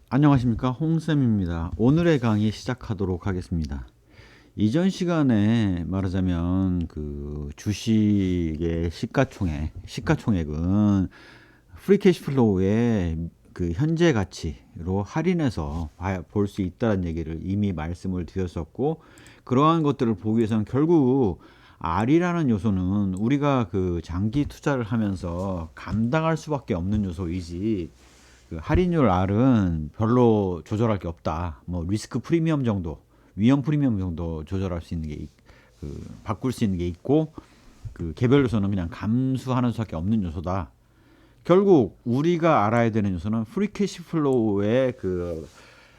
안녕하십니까, 홍쌤입니다. 오늘의 강의 시작하도록 하겠습니다. 이전 시간에 말하자면 그 주식의 시가총액은 프리캐시플로우의 그 현재 가치로 할인해서 볼 수 있다는 얘기를 이미 말씀을 드렸었고, 그러한 것들을 보기 위해서는 결국 R이라는 요소는 우리가 그 장기 투자를 하면서 감당할 수밖에 없는 요소이지, 그 할인율 R은 별로 조절할 게 없다. 뭐 리스크 프리미엄 정도, 위험 프리미엄 정도 조절할 수 있는 게 바꿀 수 있는 게 있고, 그 개별 요소는 그냥 감수하는 수밖에 없는 요소다. 결국 우리가 알아야 되는 요소는 프리캐시 플로우의 그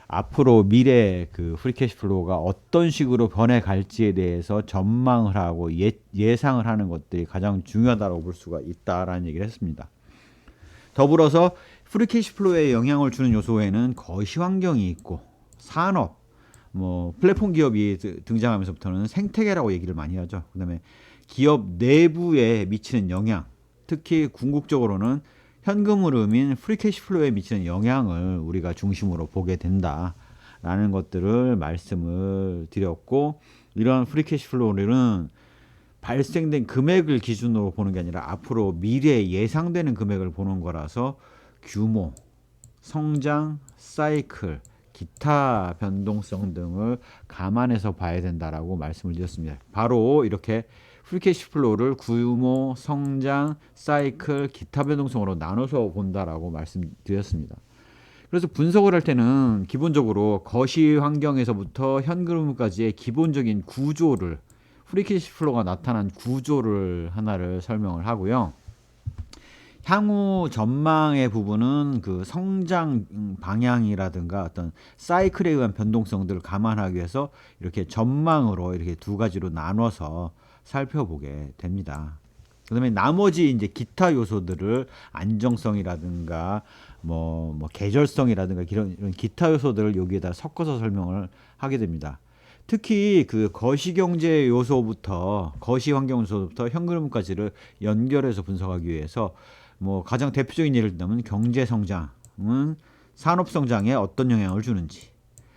앞으로 미래 그 프리캐시 플로우가 어떤 식으로 변해갈지에 대해서 전망을 하고 예상을 하는 것들이 가장 중요하다고 볼 수가 있다라는 얘기를 했습니다. 더불어서 프리캐시 플로우에 영향을 주는 요소에는 거시 환경이 있고, 산업, 뭐 플랫폼 기업이 등장하면서부터는 생태계라고 얘기를 많이 하죠. 그다음에 기업 내부에 미치는 영향, 특히 궁극적으로는 현금 흐름인 프리캐시 플로우에 미치는 영향을 우리가 중심으로 보게 된다라는 것들을 말씀을 드렸고, 이런 프리캐시 플로우는 발생된 금액을 기준으로 보는 게 아니라 앞으로 미래에 예상되는 금액을 보는 거라서 규모, 성장, 사이클, 기타 변동성 등을 감안해서 봐야 된다라고 말씀을 드렸습니다. 바로 이렇게 프리캐시 플로우를 규모, 성장, 사이클, 기타 변동성으로 나눠서 본다라고 말씀드렸습니다. 그래서 분석을 할 때는 기본적으로 거시 환경에서부터 현금까지의 기본적인 구조를, 프리캐시 플로우가 나타난 구조를 하나를 설명을 하고요. 향후 전망의 부분은 그 성장 방향이라든가 어떤 사이클에 의한 변동성들을 감안하기 위해서 이렇게 전망으로 이렇게 두 가지로 나눠서 살펴보게 됩니다. 그다음에 나머지 이제 기타 요소들을 안정성이라든가 뭐 계절성이라든가 이런 기타 요소들을 여기에다 섞어서 설명을 하게 됩니다. 특히 그 거시경제 요소부터 거시 환경 요소부터 현금흐름까지를 연결해서 분석하기 위해서 뭐 가장 대표적인 예를 들면 경제 성장은 산업 성장에 어떤 영향을 주는지,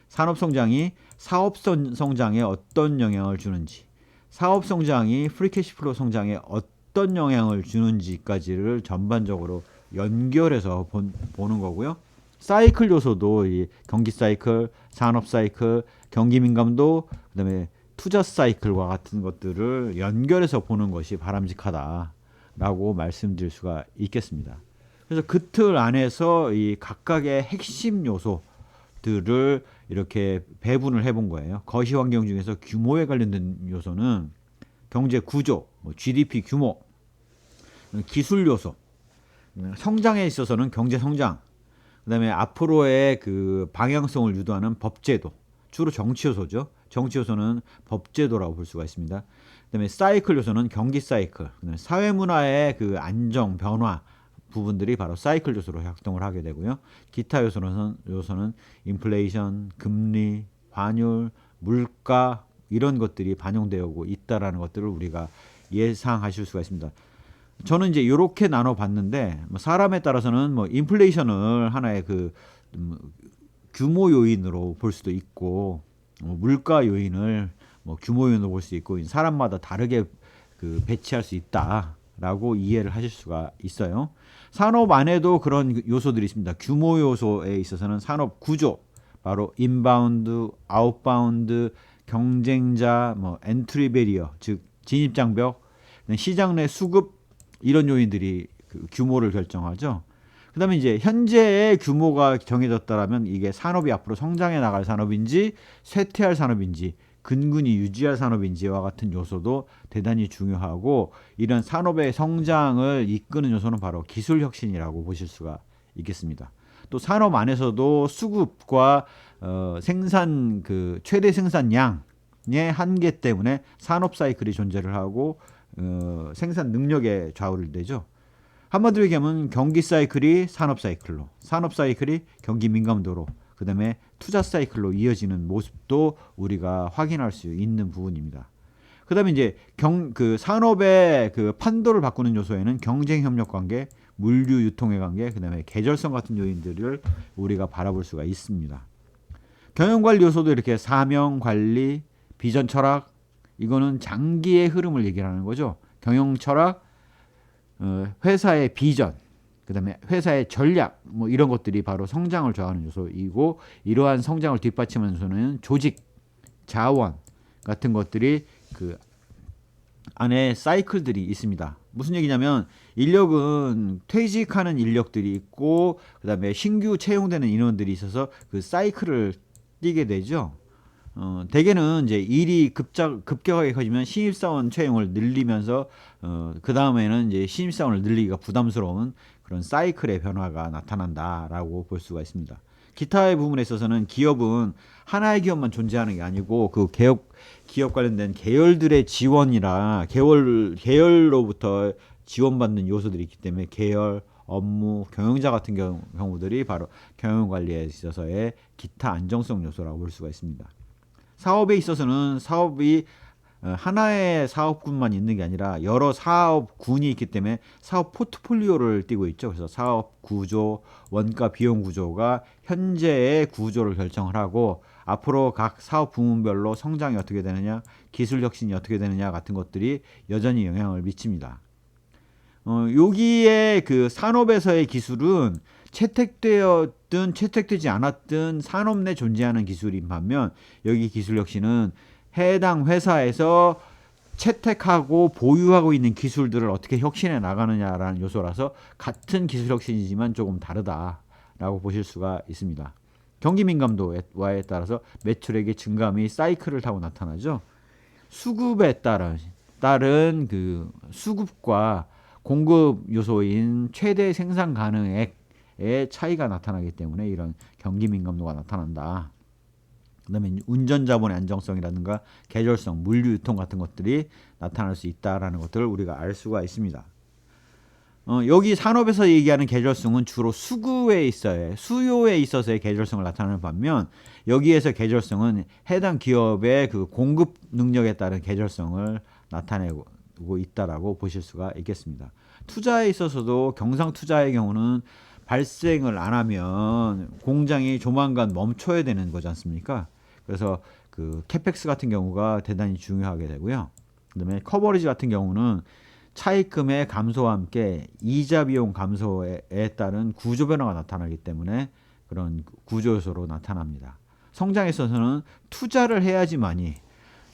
산업 성장이 사업 성장에 어떤 영향을 주는지, 사업 성장이 프리캐시 플로우 성장에 어떤 영향을 주는지까지를 전반적으로 연결해서 보는 거고요. 사이클 요소도 이 경기 사이클, 산업 사이클, 경기 민감도, 그다음에 투자 사이클과 같은 것들을 연결해서 보는 것이 바람직하다라고 말씀드릴 수가 있겠습니다. 그래서 그 틀 안에서 이 각각의 핵심 요소들을 이렇게 배분을 해본 거예요. 거시 환경 중에서 규모에 관련된 요소는 경제 구조, 뭐 GDP 규모, 기술 요소, 성장에 있어서는 경제 성장, 그다음에 앞으로의 그 방향성을 유도하는 법제도, 주로 정치 요소죠. 정치 요소는 법제도라고 볼 수가 있습니다. 그다음에 사이클 요소는 경기 사이클, 그다음에 사회 문화의 그 안정 변화 부분들이 바로 사이클 요소로 작동을 하게 되고요. 기타 요소는 인플레이션, 금리, 환율, 물가 이런 것들이 반영되고 있다라는 것들을 우리가 예상하실 수가 있습니다. 저는 이제 이렇게 나눠 봤는데, 사람에 따라서는 뭐 인플레이션을 하나의 그 규모 요인으로 볼 수도 있고, 물가 요인을 뭐 규모 요인으로 볼 수 있고, 사람마다 다르게 그 배치할 수 있다라고 이해를 하실 수가 있어요. 산업 안에도 그런 요소들이 있습니다. 규모 요소에 있어서는 산업 구조, 바로 인바운드, 아웃바운드, 경쟁자, 뭐 엔트리 베리어, 즉 진입 장벽, 시장 내 수급, 이런 요인들이 그 규모를 결정하죠. 그다음에 이제 현재의 규모가 정해졌다라면 이게 산업이 앞으로 성장해 나갈 산업인지 쇠퇴할 산업인지 근근히 유지할 산업인지와 같은 요소도 대단히 중요하고, 이런 산업의 성장을 이끄는 요소는 바로 기술 혁신이라고 보실 수가 있겠습니다. 또 산업 안에서도 수급과 생산 그 최대 생산량의 한계 때문에 산업 사이클이 존재를 하고 생산 능력에 좌우를 되죠. 한마디로 얘기하면 경기 사이클이 산업 사이클로, 산업 사이클이 경기 민감도로, 그 다음에 투자 사이클로 이어지는 모습도 우리가 확인할 수 있는 부분입니다. 그 다음에 이제 그 산업의 그 판도를 바꾸는 요소에는 경쟁 협력 관계, 물류 유통의 관계, 그다음에 계절성 같은 요인들을 우리가 바라볼 수가 있습니다. 경영관리 요소도 이렇게 사명, 관리, 비전, 철학, 이거는 장기의 흐름을 얘기하는 거죠. 경영 철학, 회사의 비전, 그다음에 회사의 전략, 뭐 이런 것들이 바로 성장을 좌우하는 요소이고, 이러한 성장을 뒷받침하는 요소는 조직, 자원 같은 것들이 그 안에 사이클들이 있습니다. 무슨 얘기냐면 인력은 퇴직하는 인력들이 있고 그다음에 신규 채용되는 인원들이 있어서 그 사이클을 띄게 되죠. 대개는 이제 일이 급격하게 커지면 신입사원 채용을 늘리면서 그 다음에는 이제 신입사원을 늘리기가 부담스러운 그런 사이클의 변화가 나타난다라고 볼 수가 있습니다. 기타의 부분에 있어서는 기업은 하나의 기업만 존재하는 게 아니고 그 기업 관련된 계열들의 지원이라 계열로부터 지원받는 요소들이 있기 때문에 계열, 업무, 경영자 같은 경우들이 바로 경영관리에 있어서의 기타 안정성 요소라고 볼 수가 있습니다. 사업에 있어서는 사업이 하나의 사업군만 있는 게 아니라 여러 사업군이 있기 때문에 사업 포트폴리오를 띄고 있죠. 그래서 사업 구조, 원가 비용 구조가 현재의 구조를 결정을 하고 앞으로 각 사업 부문별로 성장이 어떻게 되느냐, 기술 혁신이 어떻게 되느냐 같은 것들이 여전히 영향을 미칩니다. 여기에 그 산업에서의 기술은 채택되었든 채택되지 않았든 산업 내 존재하는 기술인 반면 여기 기술 혁신은 해당 회사에서 채택하고 보유하고 있는 기술들을 어떻게 혁신해 나가느냐라는 요소라서 같은 기술 혁신이지만 조금 다르다라고 보실 수가 있습니다. 경기 민감도와에 따라서 매출액의 증감이 사이클을 타고 나타나죠. 수급에 따른 그 수급과 공급 요소인 최대 생산 가능액의 차이가 나타나기 때문에 이런 경기 민감도가 나타난다. 그다음에 운전 자본의 안정성이라든가 계절성, 물류 유통 같은 것들이 나타날 수 있다라는 것들을 우리가 알 수가 있습니다. 여기 산업에서 얘기하는 계절성은 주로 수요에 있어서의 계절성을 나타내는 반면 여기에서 계절성은 해당 기업의 그 공급 능력에 따른 계절성을 나타내고 있다라고 보실 수가 있겠습니다. 투자에 있어서도 경상 투자의 경우는 발생을 안 하면 공장이 조만간 멈춰야 되는 거지 않습니까? 그래서 그 캐펙스 같은 경우가 대단히 중요하게 되고요. 그다음에 커버리지 같은 경우는 차입금의 감소와 함께 이자 비용 감소에 따른 구조 변화가 나타나기 때문에 그런 구조 요소로 나타납니다. 성장에 있어서는 투자를 해야지만이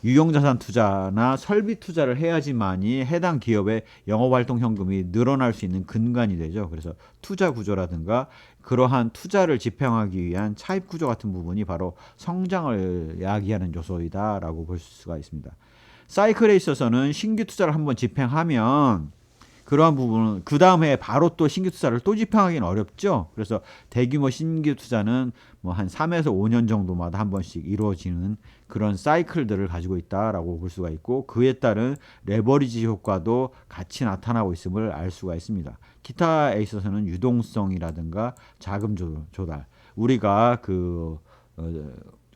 유형자산 투자나 설비 투자를 해야지만이 해당 기업의 영업활동 현금이 늘어날 수 있는 근간이 되죠. 그래서 투자 구조라든가 그러한 투자를 집행하기 위한 차입 구조 같은 부분이 바로 성장을 야기하는 요소이다라고 볼 수가 있습니다. 사이클에 있어서는 신규 투자를 한번 집행하면 그러한 부분은 그 다음에 바로 또 신규 투자를 또 집행하기는 어렵죠. 그래서 대규모 신규 투자는 뭐 한 3에서 5년 정도마다 한 번씩 이루어지는 그런 사이클들을 가지고 있다라고 볼 수가 있고 그에 따른 레버리지 효과도 같이 나타나고 있음을 알 수가 있습니다. 기타에 있어서는 유동성이라든가 자금 조달, 우리가 그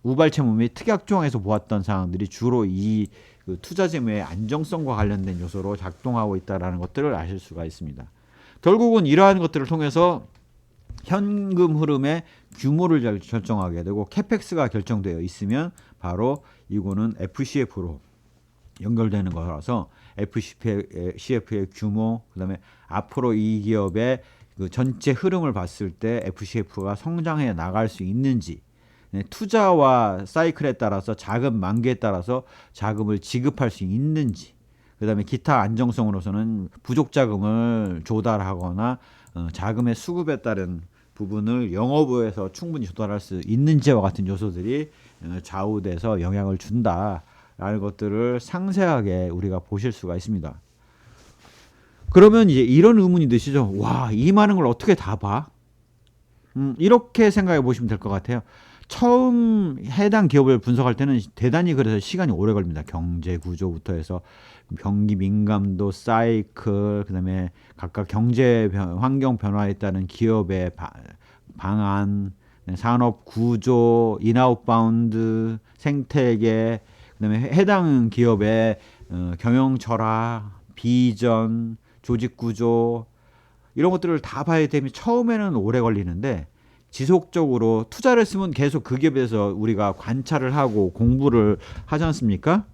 우발채무 및 특약조항에서 보았던 사항들이 주로 이 그 투자 재무의 안정성과 관련된 요소로 작동하고 있다는 것들을 아실 수가 있습니다. 결국은 이러한 것들을 통해서 현금 흐름의 규모를 결정하게 되고 캐펙스가 결정되어 있으면 바로 이거는 FCF로 연결되는 거라서 FCF의 규모, 그다음에 앞으로 이 기업의 그 전체 흐름을 봤을 때 FCF가 성장해 나갈 수 있는지, 투자와 사이클에 따라서 자금 만기에 따라서 자금을 지급할 수 있는지, 그 다음에 기타 안정성으로서는 부족 자금을 조달하거나 자금의 수급에 따른 부분을 영업부에서 충분히 조달할 수 있는지와 같은 요소들이 좌우돼서 영향을 준다라는 것들을 상세하게 우리가 보실 수가 있습니다. 그러면 이제 이런 의문이 드시죠. 와, 이 많은 걸 어떻게 다 봐? 이렇게 생각해 보시면 될 것 같아요. 처음 해당 기업을 분석할 때는 대단히 그래서 시간이 오래 걸립니다. 경제 구조부터 해서 경기 민감도, 사이클, 그다음에 각각 경제 환경 변화에 따른 기업의 방안, 산업 구조, 인아웃바운드, 생태계, 그다음에 해당 기업의 경영 철학, 비전, 조직 구조, 이런 것들을 다 봐야 되면 처음에는 오래 걸리는데 지속적으로 투자를 했으면 계속 그 기업에 대해서 우리가 관찰을 하고 공부를 하지 않습니까?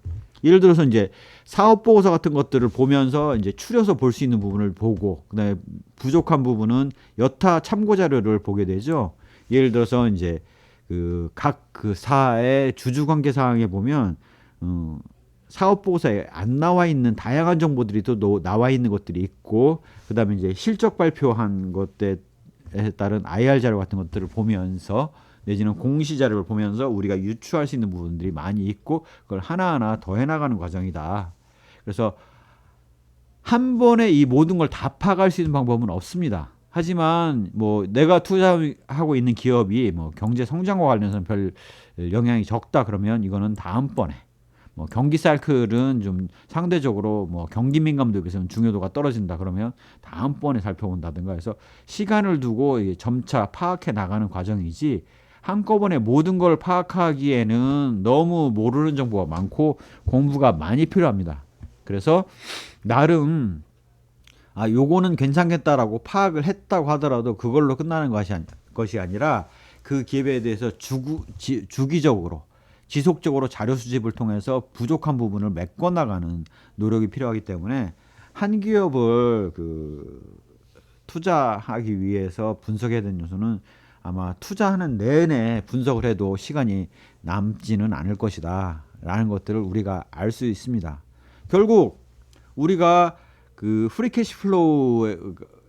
예를 들어서 이제 사업 보고서 같은 것들을 보면서 이제 추려서 볼 수 있는 부분을 보고, 그다음에 부족한 부분은 여타 참고 자료를 보게 되죠. 예를 들어서 이제 그 각 그 사의 주주 관계 사항에 보면 사업 보고서에 안 나와 있는 다양한 정보들이 또 나와 있는 것들이 있고, 그다음에 이제 실적 발표한 것에 따른 IR 자료 같은 것들을 보면서 내지는 공시 자료를 보면서 우리가 유추할 수 있는 부분들이 많이 있고, 그걸 하나하나 더해 나가는 과정이다. 그래서 한 번에 이 모든 걸 다 파악할 수 있는 방법은 없습니다. 하지만 뭐 내가 투자하고 있는 기업이 뭐 경제 성장과 관련해서는 별 영향이 적다 그러면 이거는 다음번에, 뭐 경기 사이클은 좀 상대적으로 뭐 경기 민감도에 비해서는 중요도가 떨어진다 그러면 다음번에 살펴본다든가 해서 시간을 두고 점차 파악해 나가는 과정이지, 한꺼번에 모든 걸 파악하기에는 너무 모르는 정보가 많고 공부가 많이 필요합니다. 그래서 나름 요거는 괜찮겠다라고 파악을 했다고 하더라도 그걸로 끝나는 것이 아니라 그 기업에 대해서 주기적으로 지속적으로 자료 수집을 통해서 부족한 부분을 메꿔나가는 노력이 필요하기 때문에 한 기업을 투자하기 위해서 분석해야 되는 요소는 아마 투자하는 내내 분석을 해도 시간이 남지는 않을 것이다 라는 것들을 우리가 알 수 있습니다. 결국 우리가 그 프리캐시 플로우의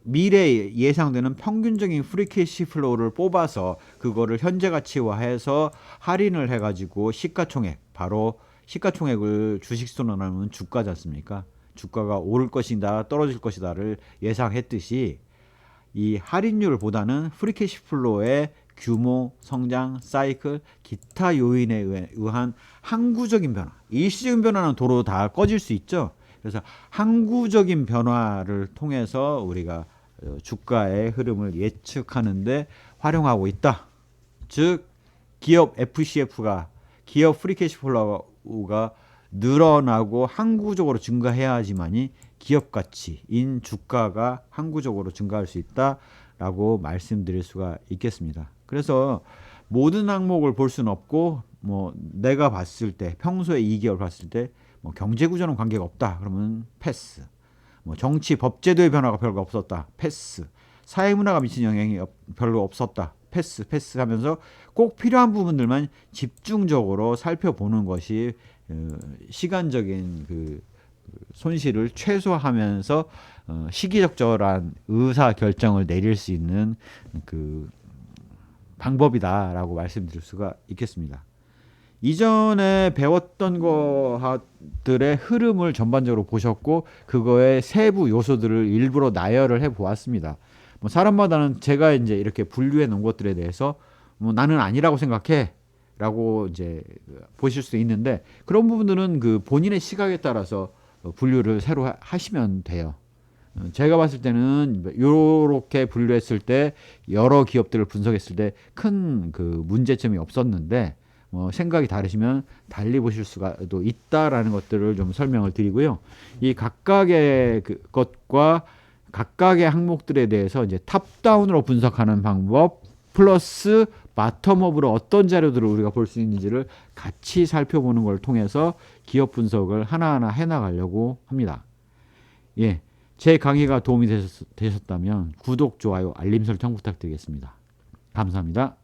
미래에 예상되는 평균적인 프리캐시 플로우를 뽑아서 그거를 현재 가치화해서 할인을 해가지고 시가총액, 바로 시가총액을 주식수로 나누면 주가지 않습니까? 주가가 오를 것이다 떨어질 것이다를 예상했듯이 이 할인율보다는 프리캐시 플로우의 규모, 성장, 사이클, 기타 요인에 의한 항구적인 변화, 일시적인 변화는 도로 다 꺼질 수 있죠. 그래서 항구적인 변화를 통해서 우리가 주가의 흐름을 예측하는데 활용하고 있다. 즉 기업 FCF가, 기업 프리캐시플로우가 늘어나고 항구적으로 증가해야지만이 기업 가치인 주가가 항구적으로 증가할 수 있다라고 말씀드릴 수가 있겠습니다. 그래서 모든 항목을 볼 수는 없고, 뭐 내가 봤을 때 평소에 2개월 봤을 때 뭐 경제 구조는 관계가 없다 그러면 패스, 뭐 정치 법제도의 변화가 별로 없었다 패스, 사회 문화가 미친 영향이 별로 없었다 패스 하면서 꼭 필요한 부분들만 집중적으로 살펴보는 것이 시간적인 그 손실을 최소화하면서 시기적절한 의사 결정을 내릴 수 있는 그 방법이다라고 말씀드릴 수가 있겠습니다. 이전에 배웠던 것들의 흐름을 전반적으로 보셨고 그거의 세부 요소들을 일부러 나열을 해 보았습니다. 뭐 사람마다는 제가 이제 이렇게 분류해 놓은 것들에 대해서 뭐 나는 아니라고 생각해 라고 이제 보실 수 있는데, 그런 부분들은 그 본인의 시각에 따라서 분류를 새로 하시면 돼요. 제가 봤을 때는 이렇게 분류했을 때 여러 기업들을 분석했을 때 큰 그 문제점이 없었는데, 생각이 다르시면 달리 보실 수가 또 있다라는 것들을 좀 설명을 드리고요. 이 각각의 것과 각각의 항목들에 대해서 이제 탑다운으로 분석하는 방법 플러스 바텀업으로 어떤 자료들을 우리가 볼 수 있는지를 같이 살펴보는 걸 통해서 기업 분석을 하나하나 해나가려고 합니다. 예, 제 강의가 도움이 되셨다면 구독, 좋아요, 알림 설정 부탁드리겠습니다. 감사합니다.